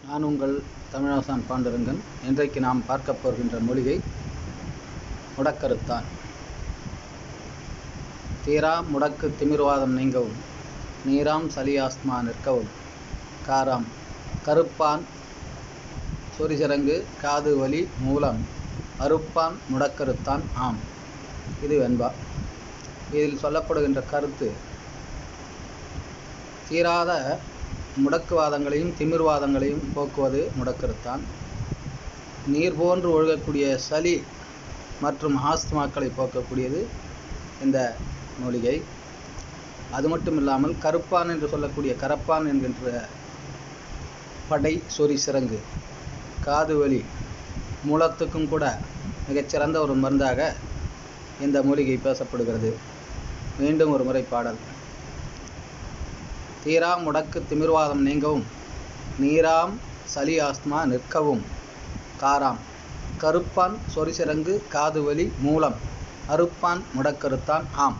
நான் உங்கள் தமிழாசான் பாண்டுரங்கன். இன்றைக்கு நாம் பார்க்க போகின்ற மூலிகை முடக்கருத்தான். தீரா முடக்கு திமிர்வாதம் நீங்கவும், நீராம் சளி ஆஸ்துமா நிற்கவும், காராம் கருப்பான் சொரிசிரங்கு காது வலி மூலம் அறுப்பான் முடக்கருத்தான் ஆம். இது வெண்பா. இதில் சொல்லப்படுகின்ற கருத்து, தீராத முடக்குவாதங்களையும் திமிர்வாதங்களையும் போக்குவது முடக்கருத்தான். நீர் போன்று ஒழுகக்கூடிய சளி மற்றும் ஆஸ்துமாக்களை போக்கக்கூடியது இந்த மூலிகை. அது மட்டும் இல்லாமல் கருப்பான் என்று சொல்லக்கூடிய கரப்பான் என்கின்ற படை சொறி சிரங்கு காது வலி மூலத்துக்கும் கூட மிகச்சிறந்த ஒரு மருந்தாக இந்த மூலிகை பேசப்படுகிறது. மீண்டும் ஒரு முறை பாடல். தீரா முடக்கு திமிர்வாதம் நீங்கவும், நீராம் சளி ஆஸ்துமா நிற்கவும், காராம் கருப்பான் சொரிசிரங்கு காது வலி மூலம் அறுப்பான் முடக்கருத்தான் ஆம்.